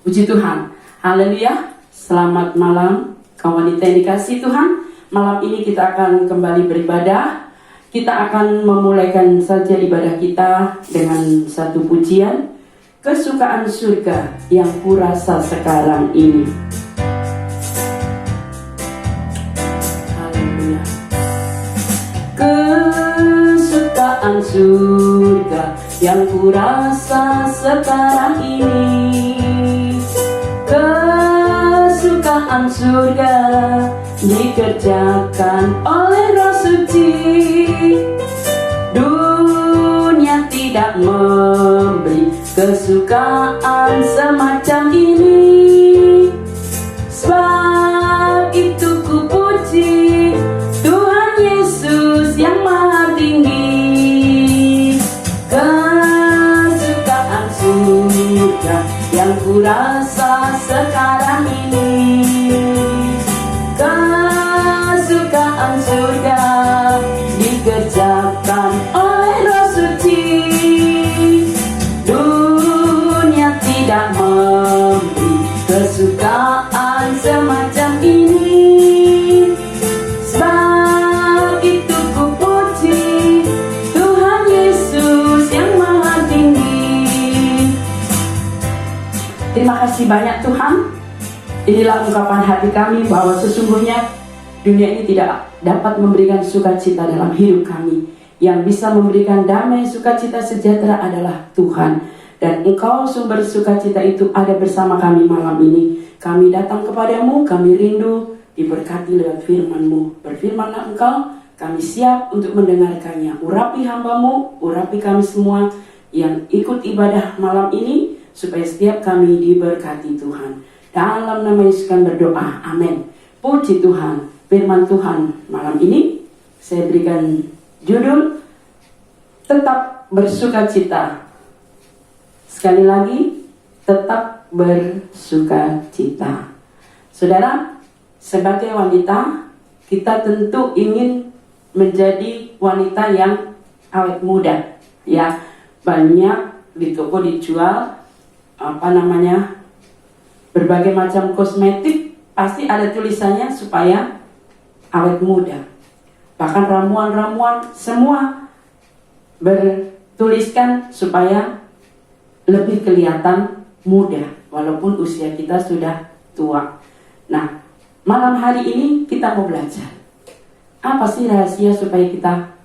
Puji Tuhan. Haleluya. Selamat malam kaum wanita yang dikasihi Tuhan. Malam ini kita akan kembali beribadah. Kita akan memulaikan saja ibadah kita dengan satu pujian, kesukaan surga yang kurasa sekarang ini. Haleluya. Kesukaan surga yang kurasa sekarang ini. Kesukaan surga dikerjakan oleh Roh Suci. Dunia tidak memberi kesukaan semacam ini. Sebab itu ku puji Tuhan Yesus yang Maha Tinggi. Kesukaan surga yang kurasa sekarang ini. Kesukaan surga dikerjakan oleh Roh Suci. Dunia tidak memberi kesukaan semacam ini. Sebab itu ku puji Tuhan Yesus yang Maha Tinggi. Terima kasih banyak Tuhan. Inilah ungkapan hati kami bahwa sesungguhnya dunia ini tidak dapat memberikan sukacita dalam hidup kami. Yang bisa memberikan damai, sukacita, sejahtera adalah Tuhan. Dan Engkau sumber sukacita itu ada bersama kami malam ini. Kami datang kepadamu, kami rindu diberkati lewat firman-Mu. Berfirmanlah Engkau, kami siap untuk mendengarkannya. Urapi hamba-Mu, urapi kami semua yang ikut ibadah malam ini, supaya setiap kami diberkati Tuhan. Dalam nama Yesus kami berdoa, amin. Puji Tuhan. Firman Tuhan malam ini saya berikan judul tetap bersukacita. Sekali lagi, tetap bersukacita. Saudara, sebagai wanita kita tentu ingin menjadi wanita yang awet muda. Ya, banyak di toko dijual berbagai macam kosmetik, pasti ada tulisannya supaya awet muda. Bahkan ramuan-ramuan semua bertuliskan supaya lebih kelihatan muda walaupun usia kita sudah tua. Nah, malam hari ini kita mau belajar apa sih rahasia supaya kita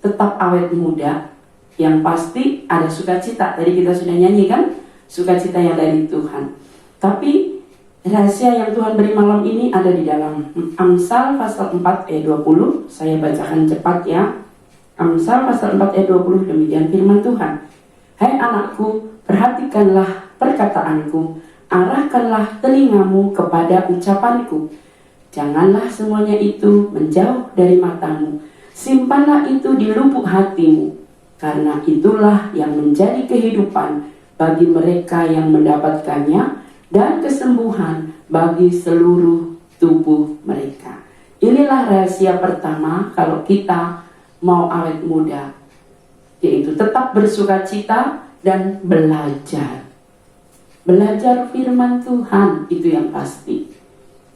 tetap awet muda. Yang pasti ada sukacita. Tadi kita sudah nyanyi kan, sukacita yang dari Tuhan. Tapi rahasia yang Tuhan beri malam ini ada di dalam Amsal pasal 4 ayat 20. Saya bacakan cepat ya. Amsal pasal 4 ayat 20, demikian firman Tuhan. Hai anakku, perhatikanlah perkataanku, arahkanlah telingamu kepada ucapanku. Janganlah semuanya itu menjauh dari matamu, simpanlah itu di lubuk hatimu, karena itulah yang menjadi kehidupan bagi mereka yang mendapatkannya, dan kesembuhan bagi seluruh tubuh mereka. Inilah rahasia pertama kalau kita mau awet muda, yaitu tetap bersukacita dan belajar. Belajar firman Tuhan itu yang pasti.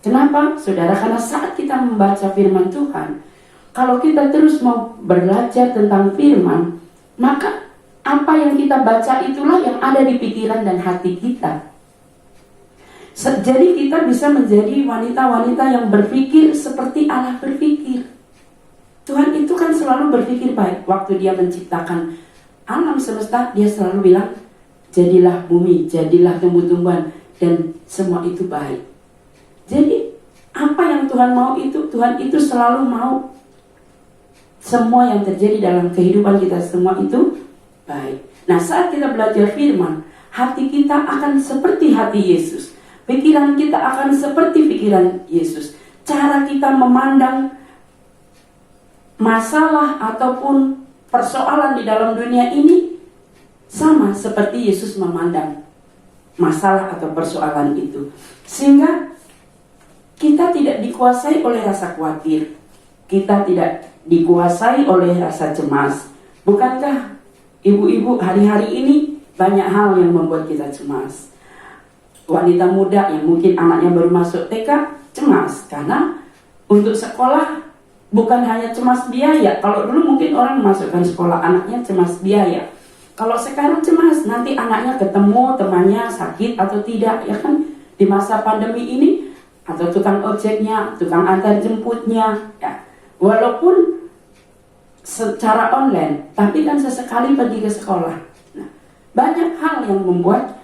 Kenapa? Saudara, karena saat kita membaca firman Tuhan, kalau kita terus mau belajar tentang firman, maka apa yang kita baca itulah yang ada di pikiran dan hati kita. Jadi kita bisa menjadi wanita-wanita yang berpikir seperti Allah berpikir. Tuhan itu kan selalu berpikir baik. Waktu dia menciptakan alam semesta, dia selalu bilang, jadilah bumi, jadilah tumbuh-tumbuhan, dan semua itu baik. Jadi apa yang Tuhan mau itu, Tuhan itu selalu mau semua yang terjadi dalam kehidupan kita semua itu baik. Nah, saat kita belajar firman, hati kita akan seperti hati Yesus. Pikiran kita akan seperti pikiran Yesus. Cara kita memandang masalah ataupun persoalan di dalam dunia ini sama seperti Yesus memandang masalah atau persoalan itu. Sehingga kita tidak dikuasai oleh rasa khawatir. Kita tidak dikuasai oleh rasa cemas. Bukankah ibu-ibu hari-hari ini banyak hal yang membuat kita cemas? wanita muda yang mungkin anaknya baru masuk TK cemas karena untuk sekolah bukan hanya cemas biaya. Kalau dulu mungkin orang masukkan sekolah anaknya cemas biaya. Kalau sekarang cemas nanti anaknya ketemu temannya sakit atau tidak, ya kan, di masa pandemi ini, atau tukang ojeknya, tukang antar jemputnya, ya. Walaupun secara online, tapi kan sesekali pergi ke sekolah. Nah, banyak hal yang membuat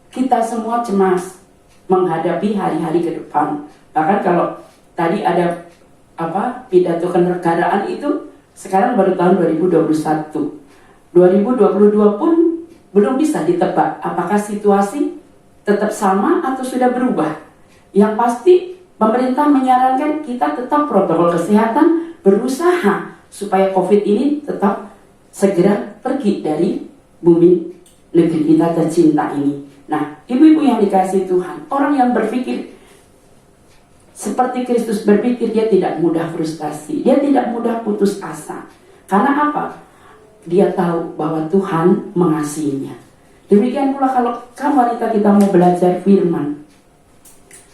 kita semua cemas menghadapi hari-hari ke depan. Bahkan kalau tadi ada pidato kenegaraan itu sekarang baru tahun 2021. 2022 pun belum bisa ditebak apakah situasi tetap sama atau sudah berubah. Yang pasti pemerintah menyarankan kita tetap protokol kesehatan, berusaha supaya COVID ini tetap segera pergi dari bumi negeri kita tercinta ini. Nah, ibu-ibu yang dikasihi Tuhan, orang yang berpikir seperti Kristus berpikir, dia tidak mudah frustasi, dia tidak mudah putus asa. Karena apa? Dia tahu bahwa Tuhan mengasihinya. Demikian pula kalau wanita kita mau belajar firman,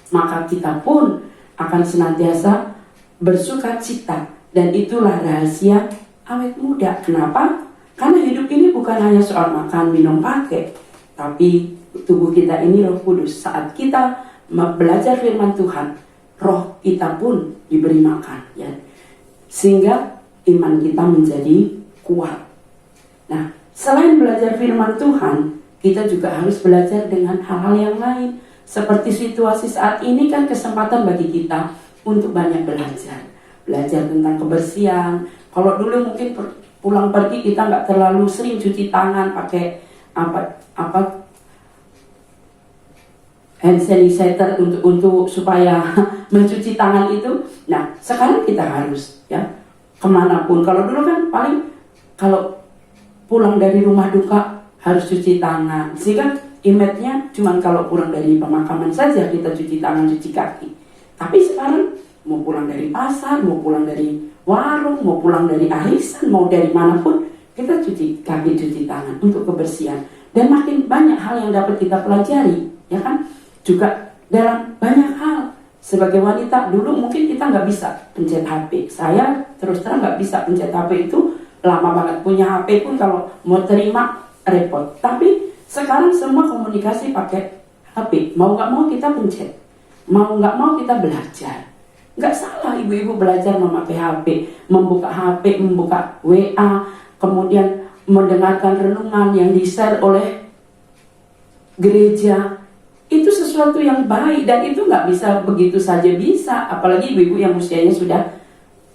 maka kita pun akan senantiasa bersuka cita. Dan itulah rahasia awet muda. Kenapa? Karena hidup ini bukan hanya soal makan, minum, pakai, tapi tubuh kita ini Roh Kudus. Saat kita belajar firman Tuhan, roh kita pun diberi makan, ya, sehingga iman kita menjadi kuat. Nah, selain belajar firman Tuhan, kita juga harus belajar dengan hal-hal yang lain. Seperti situasi saat ini kan kesempatan bagi kita untuk banyak belajar tentang kebersihan. Kalau dulu mungkin pulang pergi kita nggak terlalu sering cuci tangan pakai hand sanitizer untuk supaya mencuci tangan itu. Nah, sekarang kita harus, ya, kemanapun. Kalau dulu kan paling kalau pulang dari rumah duka harus cuci tangan, sehingga image-nya cuma kalau pulang dari pemakaman saja kita cuci tangan, cuci kaki. Tapi sekarang mau pulang dari pasar, mau pulang dari warung, mau pulang dari arisan, mau dari manapun, kita cuci kaki, cuci tangan untuk kebersihan. Dan makin banyak hal yang dapat kita pelajari, ya kan? Juga dalam banyak hal. Sebagai wanita dulu mungkin kita nggak bisa pencet HP. Saya terus terang nggak bisa pencet HP, itu lama banget. Punya HP pun kalau mau terima repot. Tapi sekarang semua komunikasi pakai HP. Mau nggak mau kita pencet, mau nggak mau kita belajar. Nggak salah ibu-ibu belajar memakai HP, membuka HP, membuka WA, kemudian mendengarkan renungan yang di-share oleh gereja. Itu sesuatu yang baik, dan itu nggak bisa begitu saja bisa. Apalagi ibu-ibu yang usianya sudah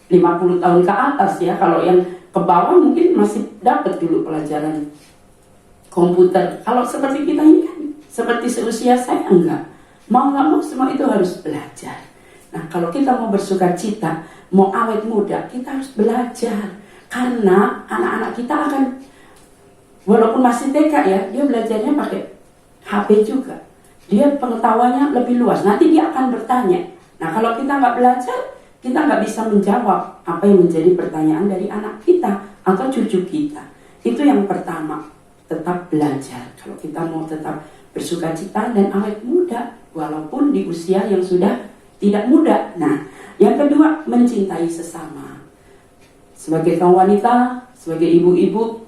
50 tahun ke atas, ya. Kalau yang ke bawah mungkin masih dapat dulu pelajaran komputer. Kalau seperti kita ini kan, seperti seusia saya enggak. Mau nggak mau semua itu harus belajar. Nah, kalau kita mau bersuka cita, mau awet muda, kita harus belajar. Karena anak-anak kita akan, walaupun masih TK, ya, dia belajarnya pakai HP juga. Dia pengetahuannya lebih luas. Nanti dia akan bertanya. Nah, kalau kita nggak belajar, kita nggak bisa menjawab apa yang menjadi pertanyaan dari anak kita atau cucu kita. Itu yang pertama, tetap belajar. Kalau kita mau tetap bersuka cita dan awet muda, walaupun di usia yang sudah tidak muda. Nah, yang kedua, mencintai sesama. Sebagai kaum wanita, sebagai ibu-ibu,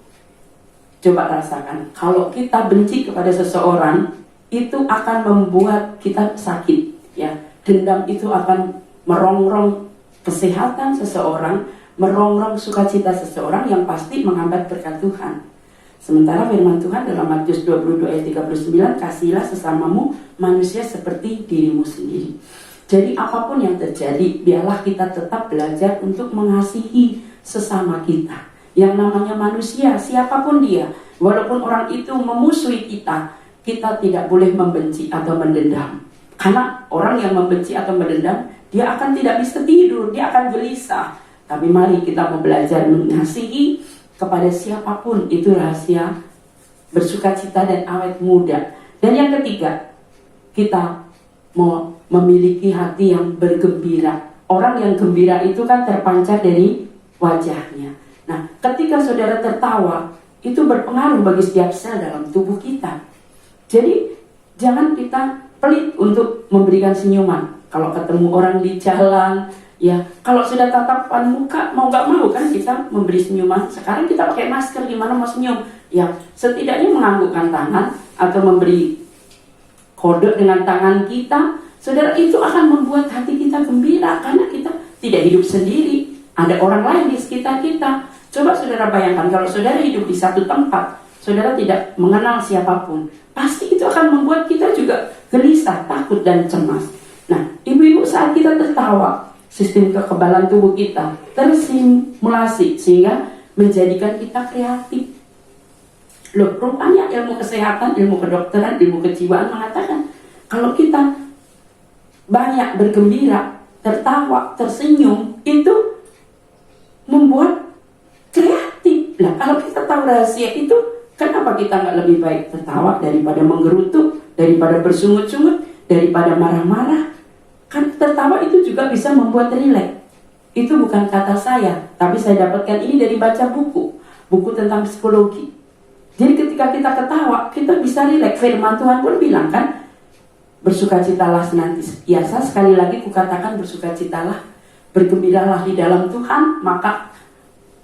coba rasakan. Kalau kita benci kepada seseorang, itu akan membuat kita sakit, ya. Dendam itu akan merongrong kesehatan seseorang, merongrong sukacita seseorang, yang pasti menghambat berkat Tuhan. Sementara firman Tuhan dalam Matius 22 ayat 39, kasihilah sesamamu manusia seperti dirimu sendiri. Jadi apapun yang terjadi, biarlah kita tetap belajar untuk mengasihi sesama kita. Yang namanya manusia, siapapun dia, walaupun orang itu memusuhi kita, kita tidak boleh membenci atau mendendam. Karena orang yang membenci atau mendendam, dia akan tidak bisa tidur, dia akan gelisah. Tapi mari kita mau belajar mengasihi kepada siapapun. Itu rahasia bersukacita dan awet muda. Dan yang ketiga, kita mau memiliki hati yang bergembira. Orang yang gembira itu kan terpancar dari wajahnya. Nah, ketika saudara tertawa, itu berpengaruh bagi setiap sel dalam tubuh kita. Jadi jangan kita pelit untuk memberikan senyuman. Kalau ketemu orang di jalan, ya kalau sudah tatapan muka, mau nggak mau kan kita memberi senyuman. Sekarang kita pakai masker, gimana mau senyum? Ya setidaknya menganggukkan tangan atau memberi kode dengan tangan kita. Saudara, itu akan membuat hati kita gembira karena kita tidak hidup sendiri. Ada orang lain di sekitar kita. Coba saudara bayangkan kalau saudara hidup di satu tempat, saudara tidak mengenal siapapun, pasti itu akan membuat kita juga gelisah, takut, dan cemas. Nah, ibu-ibu, saat kita tertawa, sistem kekebalan tubuh kita tersimulasi sehingga menjadikan kita kreatif. Loh, rupanya ilmu kesehatan, ilmu kedokteran, ilmu kejiwaan mengatakan kalau kita banyak bergembira, tertawa, tersenyum, itu membuat kreatif. Nah, kalau kita tahu rahasia itu, kenapa kita nggak lebih baik tertawa daripada menggerutu, daripada bersungut-sungut, daripada marah-marah? Kan tertawa itu juga bisa membuat rileks. Itu bukan kata saya, tapi saya dapatkan ini dari baca buku tentang psikologi. Jadi ketika kita ketawa, kita bisa rileks. Firman Tuhan pun bilang kan, bersukacitalah senantiasa. Sekali lagi kukatakan bersukacitalah, bergembiralah di dalam Tuhan, maka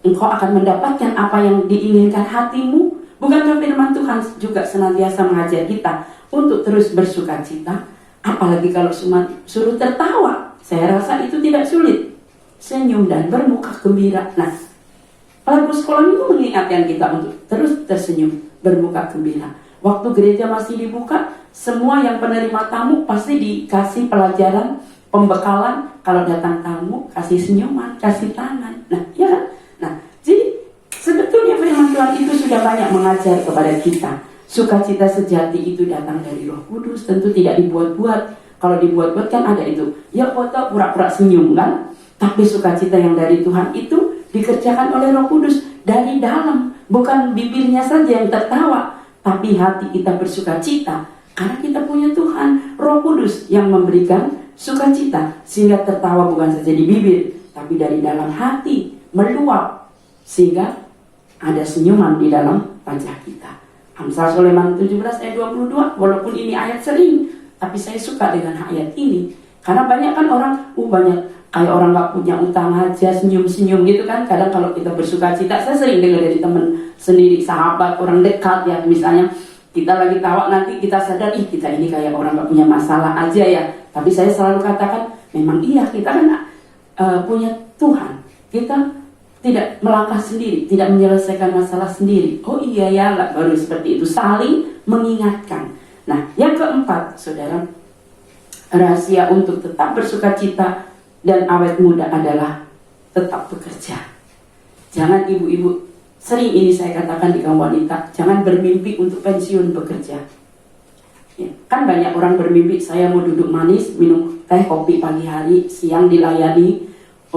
engkau akan mendapatkan apa yang diinginkan hatimu. Bukankah firman Tuhan juga senantiasa mengajar kita untuk terus bersukacita? Apalagi kalau suruh tertawa, saya rasa itu tidak sulit. Senyum dan bermuka gembira. Nah, lagu sekolah itu mengingatkan kita untuk terus tersenyum, bermuka gembira. Waktu gereja masih dibuka, semua yang penerima tamu pasti dikasih pelajaran, pembekalan. Kalau datang tamu, kasih senyuman, kasih tangan. Nah, ya kan? Nah, jadi sebetulnya firman Tuhan itu sudah banyak mengajar kepada kita. Sukacita sejati itu datang dari Roh Kudus, tentu tidak dibuat-buat. Kalau dibuat-buat kan ada itu, ya foto pura-pura senyum kan. Tapi sukacita yang dari Tuhan itu dikerjakan oleh Roh Kudus dari dalam. Bukan bibirnya saja yang tertawa, tapi hati kita bersukacita. Karena kita punya Tuhan, Roh Kudus yang memberikan sukacita. Sehingga tertawa bukan saja di bibir, tapi dari dalam hati, meluap. Sehingga ada senyuman di dalam wajah kita. Amsal Sulaiman 17 ayat 22, walaupun ini ayat sering, tapi saya suka dengan ayat ini. Karena banyak kan orang, banyak kayak orang gak punya utang aja, senyum-senyum gitu kan. Kadang kalau kita bersukacita, saya sering dengar dari teman sendiri, sahabat, orang dekat ya. Misalnya kita lagi tawa, nanti kita sadar, kita ini kayak orang gak punya masalah aja ya. Tapi saya selalu katakan, memang iya, kita kan punya Tuhan. Kita tidak melangkah sendiri, tidak menyelesaikan masalah sendiri. Oh iya ya, baru seperti itu, saling mengingatkan. Nah, yang keempat, saudara, rahasia untuk tetap bersukacita dan awet muda adalah tetap bekerja. Jangan ibu-ibu, sering ini saya katakan di kaum wanita, jangan bermimpi untuk pensiun bekerja. Ya, kan banyak orang bermimpi, saya mau duduk manis, minum teh, kopi pagi hari, siang dilayani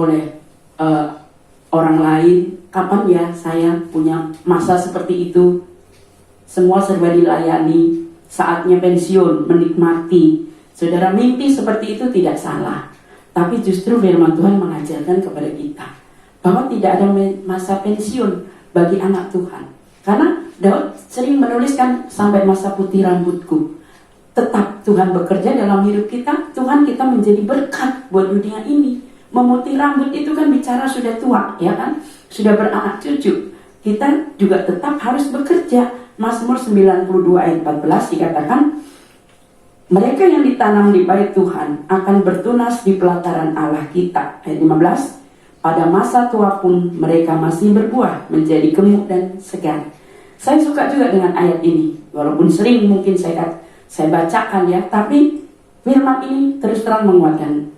oleh orang lain. Kapan ya saya punya masa seperti itu? Semua serba dilayani, saatnya pensiun, menikmati. Saudara, mimpi seperti itu tidak salah. Tapi justru firman Tuhan mengajarkan kepada kita bahwa tidak ada masa pensiun bagi anak Tuhan. Karena Daud sering menuliskan sampai masa putih rambutku. Tetap Tuhan bekerja dalam hidup kita. Tuhan kita menjadi berkat buat dunia ini. Memutih rambut itu kan bicara sudah tua, ya kan? Sudah beranak cucu. Kita juga tetap harus bekerja. Mazmur 92 ayat 14 dikatakan, mereka yang ditanam di bait Tuhan akan bertunas di pelataran Allah kita. Ayat 15, pada masa tua pun mereka masih berbuah, menjadi gemuk dan segar. Saya suka juga dengan ayat ini, walaupun sering mungkin saya bacakan ya, tapi firman ini terus terang menguatkan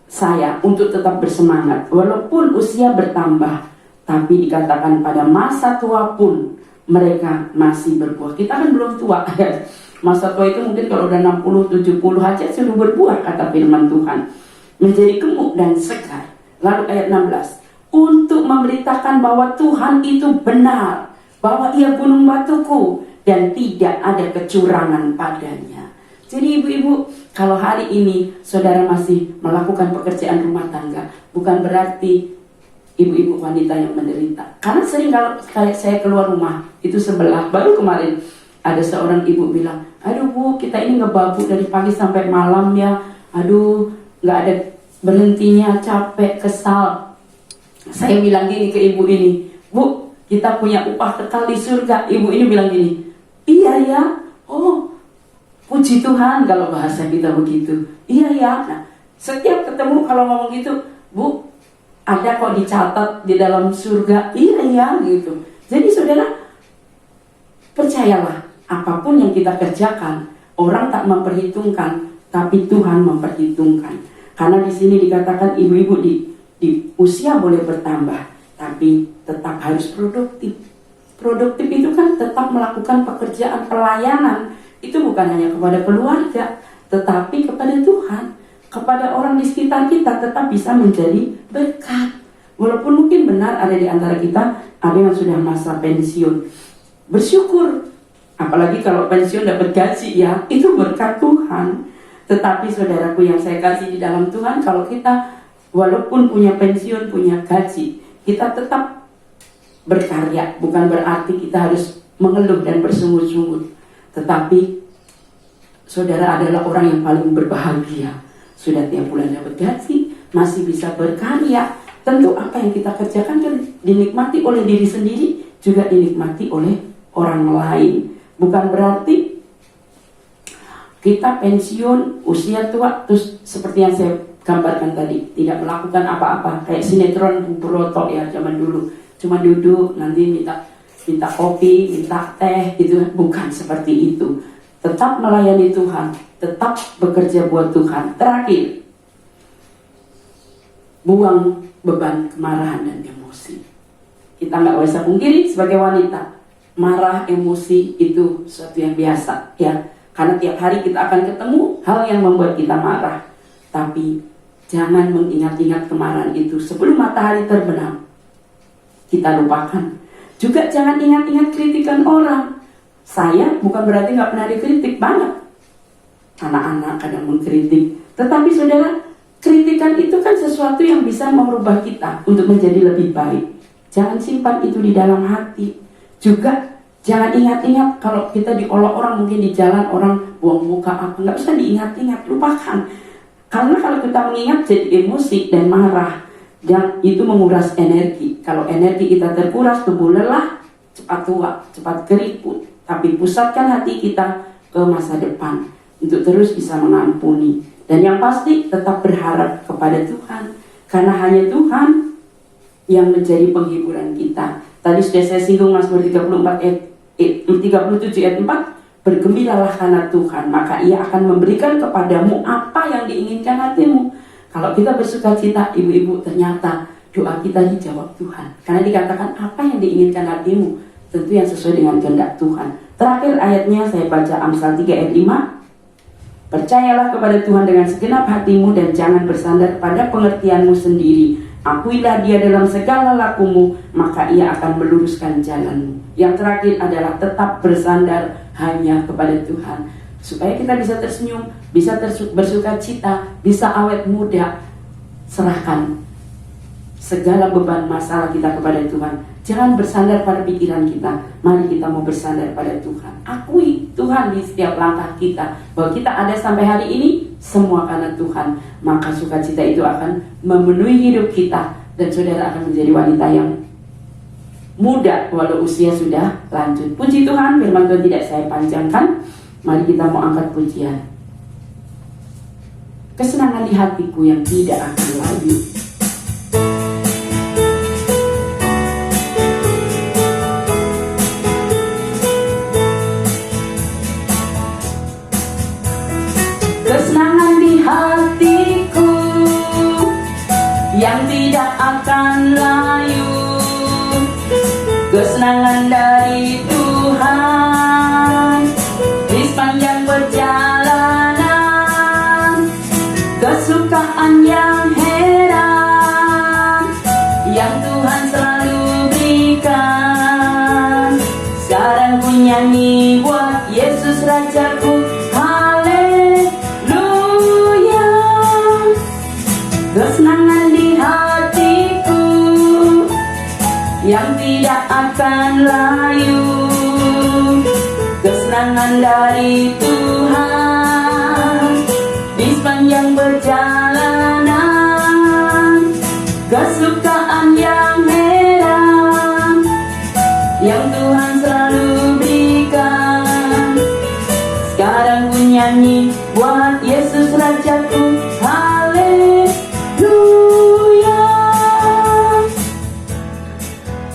saya untuk tetap bersemangat walaupun usia bertambah, tapi dikatakan pada masa tua pun mereka masih berbuah. Kita kan belum tua ya. Masa tua itu mungkin kalau udah 60, 70 aja sudah berbuah, kata firman Tuhan, menjadi gemuk dan segar. Lalu ayat 16, untuk memberitakan bahwa Tuhan itu benar, bahwa ia gunung batuku dan tidak ada kecurangan padanya. Jadi ibu-ibu, kalau hari ini saudara masih melakukan pekerjaan rumah tangga, bukan berarti ibu-ibu wanita yang menderita. Karena sering kalau saya keluar rumah, itu sebelah, baru kemarin ada seorang ibu bilang, aduh Bu, kita ini ngebabuk dari pagi sampai malam ya, aduh nggak ada berhentinya, capek, kesal. Saya bilang gini ke ibu ini, Bu, kita punya upah kekal di surga. Ibu ini bilang gini, iya ya, oh puji Tuhan kalau bahasa kita begitu. Iya ya. Nah, setiap ketemu kalau ngomong gitu, Bu, ada kok dicatat di dalam surga. Iya ya gitu. Jadi saudara, percayalah, apapun yang kita kerjakan, orang tak memperhitungkan, tapi Tuhan memperhitungkan. Karena di sini dikatakan ibu-ibu di usia boleh bertambah, tapi tetap harus produktif. Produktif itu kan tetap melakukan pekerjaan pelayanan. Itu bukan hanya kepada keluarga, tetapi kepada Tuhan, kepada orang di sekitar kita, tetap bisa menjadi berkat. Walaupun mungkin benar ada di antara kita ada yang sudah masa pensiun, bersyukur. Apalagi kalau pensiun dapat gaji ya, itu berkat Tuhan. Tetapi saudaraku yang saya kasih di dalam Tuhan, kalau kita walaupun punya pensiun, punya gaji, kita tetap berkarya. Bukan berarti kita harus mengeluh dan bersungut-sungut. Tetapi saudara adalah orang yang paling berbahagia. Sudah tiap bulan dapat gaji, masih bisa berkarya. Tentu apa yang kita kerjakan kan dinikmati oleh diri sendiri, juga dinikmati oleh orang lain. Bukan berarti kita pensiun, usia tua, terus seperti yang saya gambarkan tadi, tidak melakukan apa-apa, kayak sinetron Broto ya zaman dulu, cuma duduk nanti minta kopi, minta teh gitu. Bukan seperti itu. Tetap melayani Tuhan, tetap bekerja buat Tuhan. Terakhir, buang beban kemarahan dan emosi. Kita nggak bisa pungkiri sebagai wanita, marah, emosi itu sesuatu yang biasa ya. Karena tiap hari kita akan ketemu hal yang membuat kita marah. Tapi jangan mengingat-ingat kemarahan itu sebelum matahari terbenam. Kita lupakan. Juga jangan ingat-ingat kritikan orang. Saya bukan berarti nggak pernah dikritik, banyak. Anak-anak kadang mengkritik. Tetapi saudara, kritikan itu kan sesuatu yang bisa merubah kita untuk menjadi lebih baik. Jangan simpan itu di dalam hati. Juga jangan ingat-ingat kalau kita diolok orang, mungkin di jalan orang buang muka apa, nggak usah diingat-ingat, lupakan. Karena kalau kita mengingat jadi emosi dan marah, dan itu menguras energi. Kalau energi kita terkuras, tubuh lelah, cepat tua, cepat keriput. Tapi pusatkan hati kita ke masa depan untuk terus bisa mengampuni. Dan yang pasti tetap berharap kepada Tuhan, karena hanya Tuhan yang menjadi penghiburan kita. Tadi sudah saya singgung Mazmur 37 ayat 4, bergembiralah karena Tuhan, maka Ia akan memberikan kepadamu apa yang diinginkan hatimu. Kalau kita bersuka cita, ibu-ibu, ternyata doa kita dijawab Tuhan. Karena dikatakan apa yang diinginkan hatimu, tentu yang sesuai dengan kehendak Tuhan. Terakhir ayatnya saya baca Amsal 3 ayat 5. Percayalah kepada Tuhan dengan segenap hatimu dan jangan bersandar pada pengertianmu sendiri. Akuilah Dia dalam segala lakumu, maka Ia akan meluruskan jalanmu. Yang terakhir adalah tetap bersandar hanya kepada Tuhan, supaya kita bisa tersenyum, bisa bersuka cita, bisa awet muda. Serahkan segala beban masalah kita kepada Tuhan. Jangan bersandar pada pikiran kita. Mari kita mau bersandar pada Tuhan. Akui Tuhan di setiap langkah kita, bahwa kita ada sampai hari ini semua karena Tuhan. Maka sukacita itu akan memenuhi hidup kita, dan saudara akan menjadi wanita yang muda walau usia sudah lanjut. Puji Tuhan, firman Tuhan tidak saya panjangkan. Mari kita mau angkat pujian. Kesenangan di hatiku yang tidak akan layu. Kesenangan di hatiku yang tidak akan layu. Kesenangan dari Tuhan di sepanjang perjalanan. Kesukaan yang heran yang Tuhan selalu berikan. Sekarang ku nyanyi buat Yesus Rajaku. Haleluya. Kesenangan di hatiku yang tidak akan layu. kesenangan dari Tuhan di sepanjang perjalanan, kesukaan yang heran yang Tuhan selalu berikan. Sekarang ku nyanyi buat Yesus Rajaku, haleluya.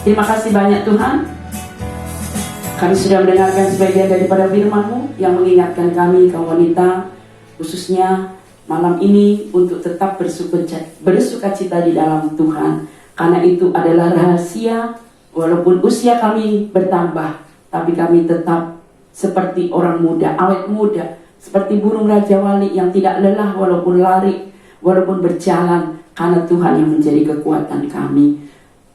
Terima kasih banyak Tuhan. Kami sudah mendengarkan sebagian daripada firman-Mu yang mengingatkan kami kaum wanita, khususnya malam ini, untuk tetap bersukacita di dalam Tuhan. Karena itu adalah rahasia, walaupun usia kami bertambah, tapi kami tetap seperti orang muda, awet muda, seperti burung Raja Wali yang tidak lelah walaupun lari, walaupun berjalan, karena Tuhan yang menjadi kekuatan kami.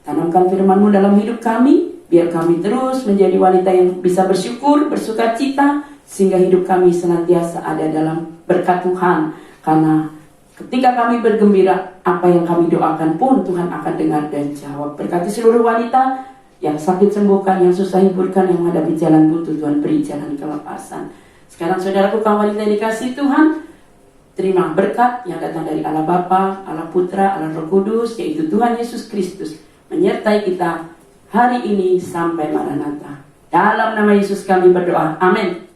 Tanamkan firman-Mu dalam hidup kami, biar kami terus menjadi wanita yang bisa bersyukur, bersukacita, sehingga hidup kami senantiasa ada dalam berkat Tuhan. Karena ketika kami bergembira, apa yang kami doakan pun Tuhan akan dengar dan jawab. Berkati seluruh wanita yang sakit sembuhkan, yang susah hiburkan, yang menghadapi jalan buntu, Tuhan beri jalan kelepasan. Sekarang saudaraku kaum wanita yang dikasihi Tuhan, terima berkat yang datang dari Allah Bapa, Allah Putra, Allah Roh Kudus, yaitu Tuhan Yesus Kristus, menyertai kita hari ini sampai Maranatha. Dalam nama Yesus kami berdoa, amin.